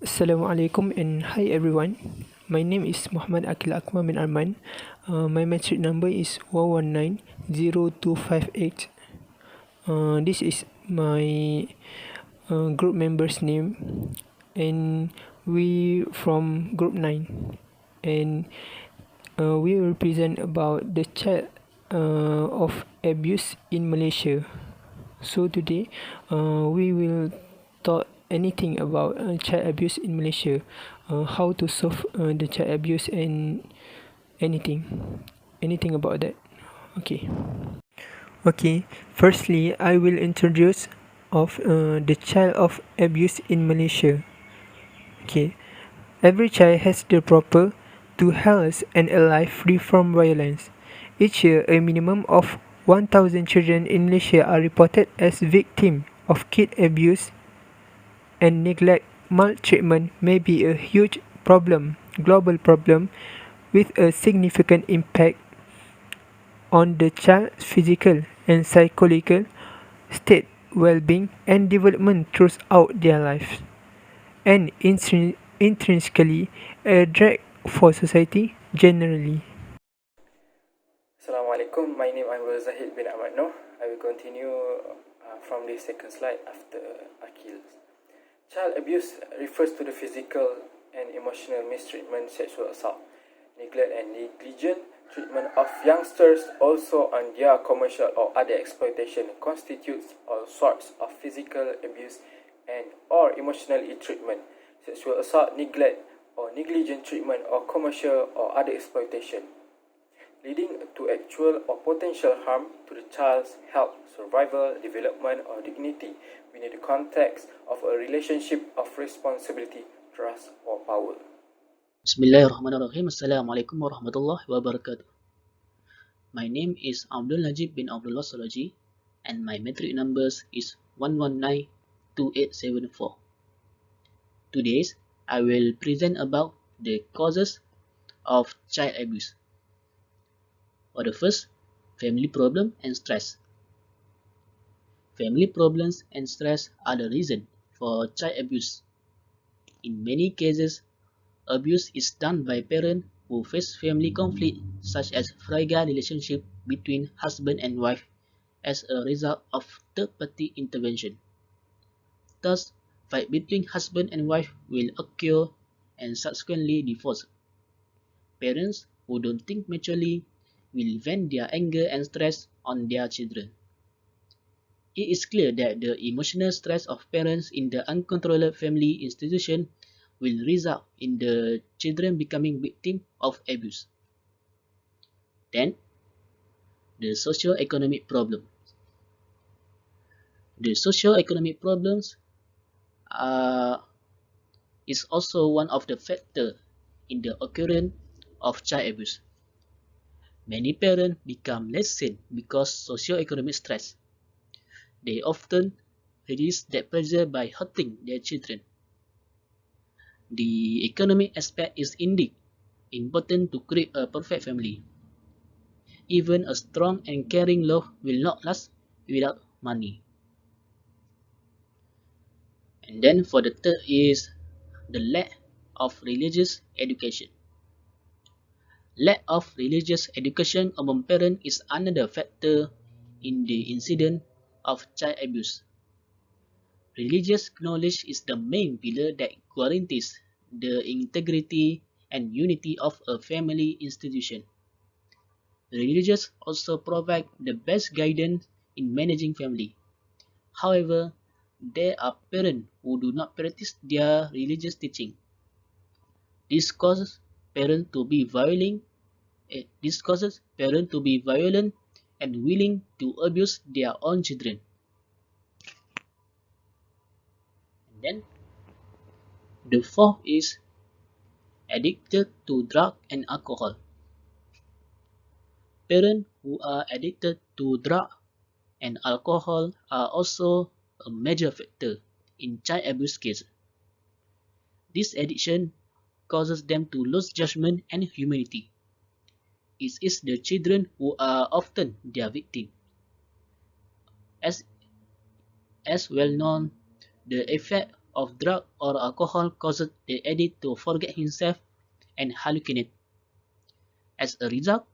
Assalamualaikum and hi everyone. My name is Muhammad Akil Akmal bin Arman. My metric number is 1190258. This is my group member's name, and we from group 9, and we represent about the child of abuse in Malaysia. So today, we will talk anything about child abuse in Malaysia, how to solve the child abuse and anything, anything about that. Okay. Okay. Firstly, I will introduce of the child of abuse in Malaysia. Okay. Every child has the proper to health and a life free from violence. Each year, a minimum of 1,000 children in Malaysia are reported as victims of kid abuse and neglect. Maltreatment may be a huge problem, global problem, with a significant impact on the child's physical and psychological state, well-being, and development throughout their lives, and intrinsically a drag for society generally. Assalamualaikum. My name is Zahid bin Ahmad Noh. I will continue from the second slide after Akil. Child abuse refers to the physical and emotional mistreatment, sexual assault, neglect and negligent treatment of youngsters, also on their commercial or other exploitation, constitutes all sorts of physical abuse and or emotional ill treatment, sexual assault, neglect or negligent treatment or commercial or other exploitation, leading to actual or potential harm to the child's health, survival, development, or dignity within the context of a relationship of responsibility, trust, or power. Bismillahirrahmanirrahim. Assalamualaikum warahmatullahi wabarakatuh. My name is Abdul Najib bin Abdullah Solaji, and my metric numbers is 1192874. Today, I will present about the causes of child abuse. For the first, family problem and stress. Family problems and stress are the reason for child abuse. In many cases, abuse is done by parents who face family conflict, such as fragile relationship between husband and wife as a result of third-party intervention. Thus, fight between husband and wife will occur and subsequently divorce. Parents who don't think maturely will vent their anger and stress on their children. It is clear that the emotional stress of parents in the uncontrolled family institution will result in the children becoming victims of abuse. Then, the socio-economic problem. The socio-economic problems is also one of the factors in the occurrence of child abuse. Many parents become less sane because socio-economic stress. They often release that pressure by hurting their children. The economic aspect is indeed important to create a perfect family. Even a strong and caring love will not last without money. And then for the third is the lack of religious education. Lack of religious education among parents is another factor in the incidence of child abuse. Religious knowledge is the main pillar that guarantees the integrity and unity of a family institution. Religious also provide the best guidance in managing family. However, there are parents who do not practice their religious teaching. This causes parents to be violent. This causes parents to be violent and willing to abuse their own children. And then the fourth is addicted to drug and alcohol. Parents who are addicted to drug and alcohol are also a major factor in child abuse cases. This addiction causes them to lose judgment and humanity. It is the children who are often their victims. As well known, the effect of drug or alcohol caused the addict to forget himself and hallucinate. As a result,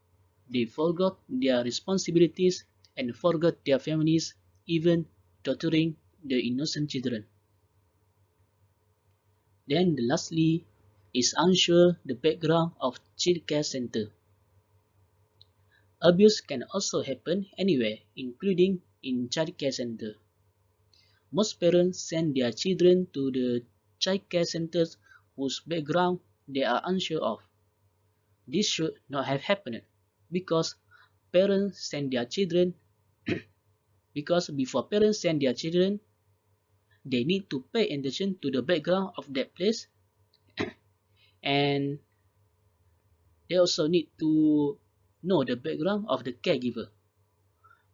they forgot their responsibilities and forgot their families, even torturing the innocent children. Then lastly is unsure the background of child care center. Abuse can also happen anywhere, including in child care center. Most parents send their children to the child care centers whose background they are unsure of. This should not have happened because parents send their children because before parents send their children, they need to pay attention to the background of that place, and they also need to know the background of the caregiver.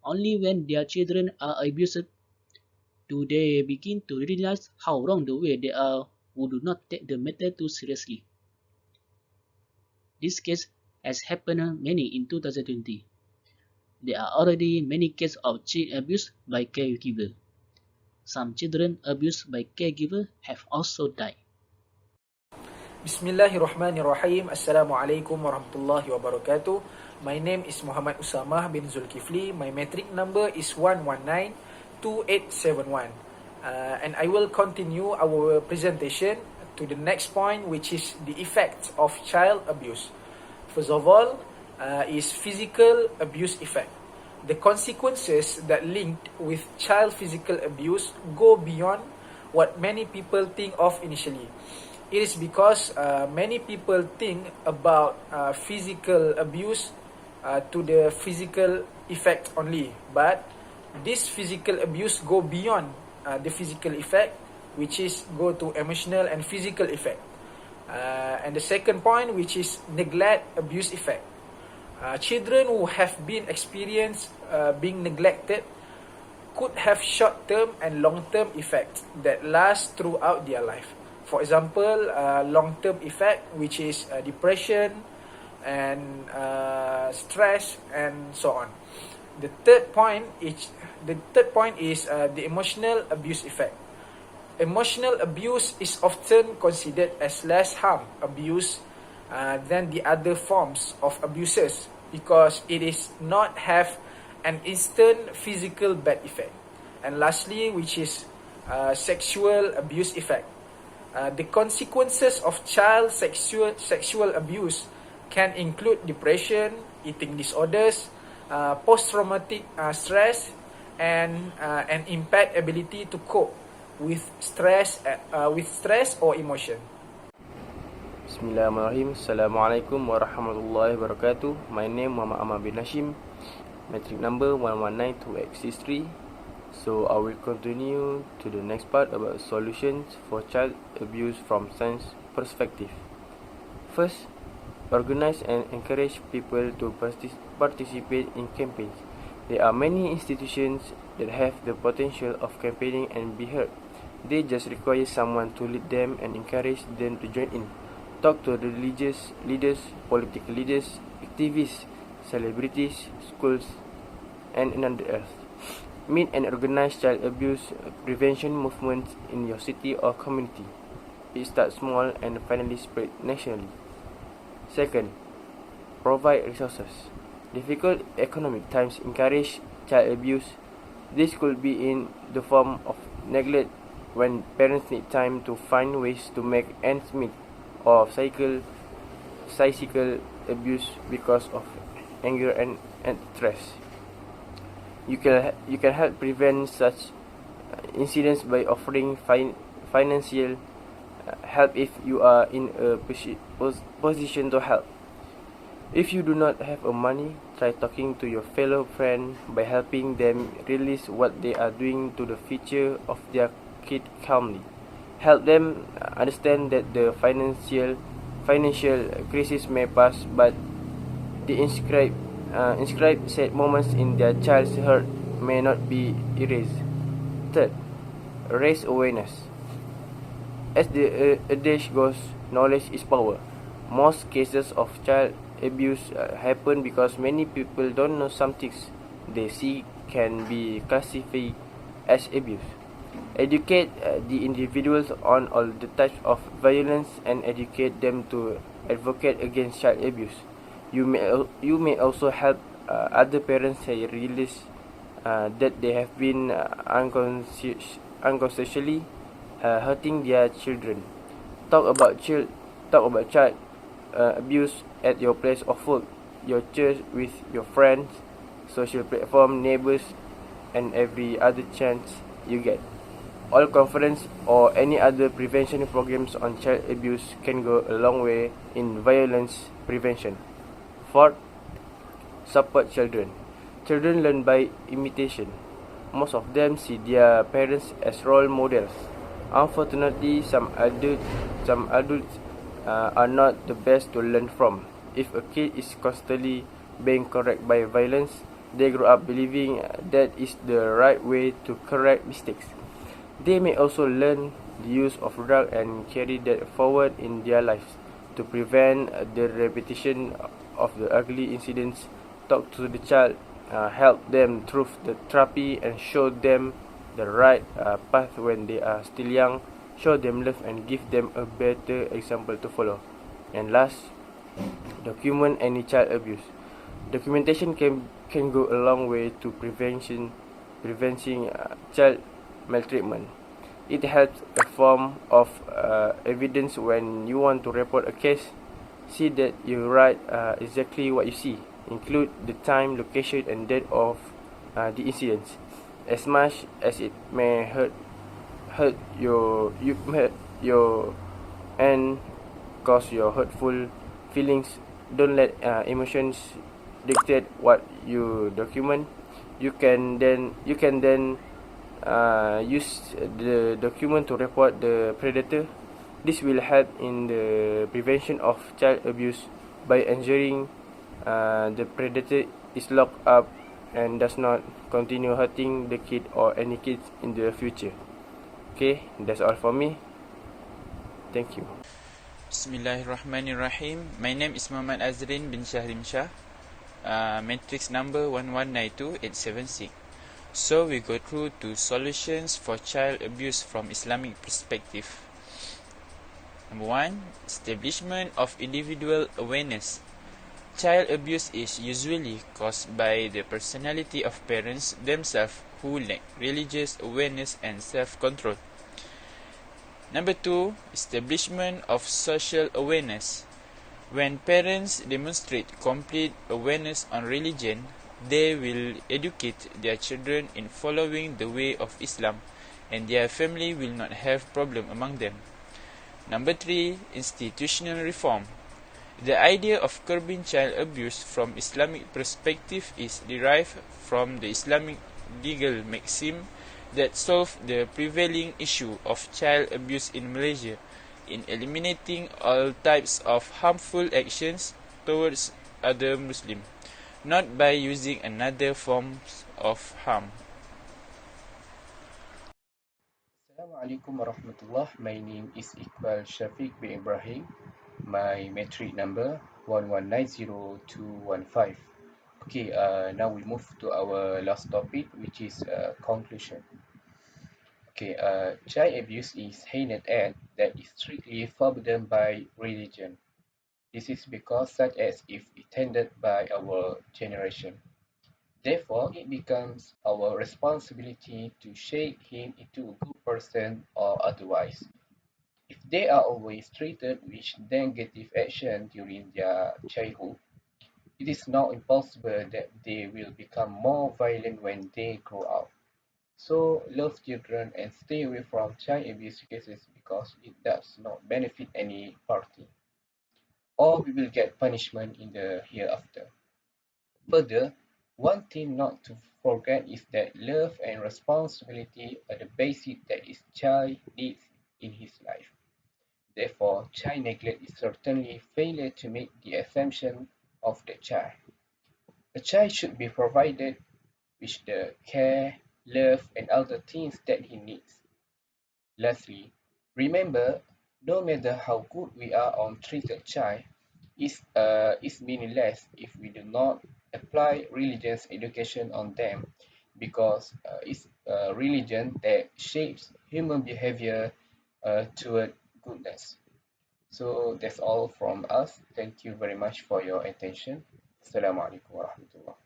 Only when their children are abused do they begin to realize how wrong the way they are who do not take the matter too seriously. This case has happened many in 2020. There are already many cases of child abuse by caregiver. Some children abused by caregiver have also died. Bismillahirrahmanirrahim. Assalamualaikum warahmatullahi wabarakatuh. My name is Muhammad Usamah bin Zulkifli. My metric number is 1192871. And I will continue our presentation to the next point, which is the effects of child abuse. First of all, is physical abuse effect. The consequences that linked with child physical abuse go beyond what many people think of initially. It is because many people think about physical abuse to the physical effect only, but this physical abuse go beyond the physical effect, which is go to emotional and physical effect. And the second point, which is neglect abuse effect. Children who have been experienced being neglected could have short-term and long-term effects that last throughout their life. For example, long-term effect, which is depression and stress and so on. The third point is the emotional abuse effect. Emotional abuse is often considered as less harm abuse than the other forms of abuses because it is not have an instant physical bad effect. And lastly, which is sexual abuse effect. The consequences of child sexual abuse can include depression, eating disorders, post-traumatic stress, and an impaired ability to cope with stress or emotion. Bismillahirrahmanirrahim. Assalamualaikum warahmatullahi wabarakatuh. My name Muhammad Ahmad bin Hashim. Metric number 1192X63. So I will continue to the next part about solutions for child abuse from Sains perspective. First, organize and encourage people to participate in campaigns. There are many institutions that have the potential of campaigning and be heard. They just require someone to lead them and encourage them to join in. Talk to the religious leaders, political leaders, activists, celebrities, schools, and another else. Meet and organize child abuse prevention movements in your city or community. It starts small and finally spread nationally. Second, provide resources. Difficult economic times encourage child abuse. This could be in the form of neglect when parents need time to find ways to make ends meet, or physical abuse because of anger and stress. You can help prevent such incidents by offering financial help if you are in a position to help. If you do not have money, try talking to your fellow friend by helping them release what they are doing to the future of their kid calmly. Help them understand that the financial crisis may pass, but the inscribed sad moments in their child's heart may not be erased. Third, raise awareness. As the adage goes, knowledge is power. Most cases of child abuse happen because many people don't know some things they see can be classified as abuse. Educate the individuals on all the types of violence and educate them to advocate against child abuse. You may also help other parents realize that they have been unconsciously hurting their children. Talk about child abuse at your place of work, your church, with your friends, social platform, neighbors, and every other chance you get. All conference or any other prevention programs on child abuse can go a long way in violence prevention. Fourth, support children. Children learn by imitation. Most of them see their parents as role models. Unfortunately, some adults are not the best to learn from. If a kid is constantly being corrected by violence, they grow up believing that is the right way to correct mistakes. They may also learn the use of drugs and carry that forward in their lives. To prevent the repetition of the ugly incidents, talk to the child, help them through the therapy, and show them the right path when they are still young. Show them love and give them a better example to follow. And last, document any child abuse. Documentation can go a long way to preventing child maltreatment. It helps a form of evidence when you want to report a case. See that you write exactly what you see. Include the time, location, and date of the incidents. As much as it may hurt your and cause your hurtful feelings, don't let emotions dictate what you document. You can then use the document to report the predator. This will help in the prevention of child abuse by ensuring the predator is locked up and does not continue hurting the kid or any kids in the future. Okay, that's all for me. Thank you. Bismillahirrahmanirrahim. My name is Muhammad Azrin bin Shahrim Shah. Matrix number 1192876. So we go through to solutions for child abuse from Islamic perspective. Number 1. Establishment of individual awareness. Child abuse is usually caused by the personality of parents themselves who lack religious awareness and self-control. Number 2. Establishment of social awareness. When parents demonstrate complete awareness on religion, they will educate their children in following the way of Islam, and their family will not have problem among them. Number 3. Institutional reform. The idea of curbing child abuse from Islamic perspective is derived from the Islamic legal maxim that solve the prevailing issue of child abuse in Malaysia in eliminating all types of harmful actions towards other Muslims, not by using another forms of harm. Assalamualaikum warahmatullah. My name is Iqbal Shafiq bin Ibrahim. My metric number 1190215. Okay, now we move to our last topic, which is conclusion. Okay, child abuse is heinous act that is strictly forbidden by religion. This is because such as if intended by our generation. Therefore, it becomes our responsibility to shape him into a good person or otherwise. If they are always treated with negative action during their childhood, it is not impossible that they will become more violent when they grow up. So, love children and stay away from child abuse cases because it does not benefit any party, or we will get punishment in the hereafter. Further, one thing not to forget is that love and responsibility are the basic that each child needs in his life. Therefore, child neglect is certainly failure to meet the assumption of the child. A child should be provided with the care, love, and other things that he needs. Lastly, remember, no matter how good we are on treating a child, is meaningless if we do not apply religious education on them because religion that shapes human behavior toward goodness. So that's all from us. Thank you very much for your attention. Assalamualaikum warahmatullah.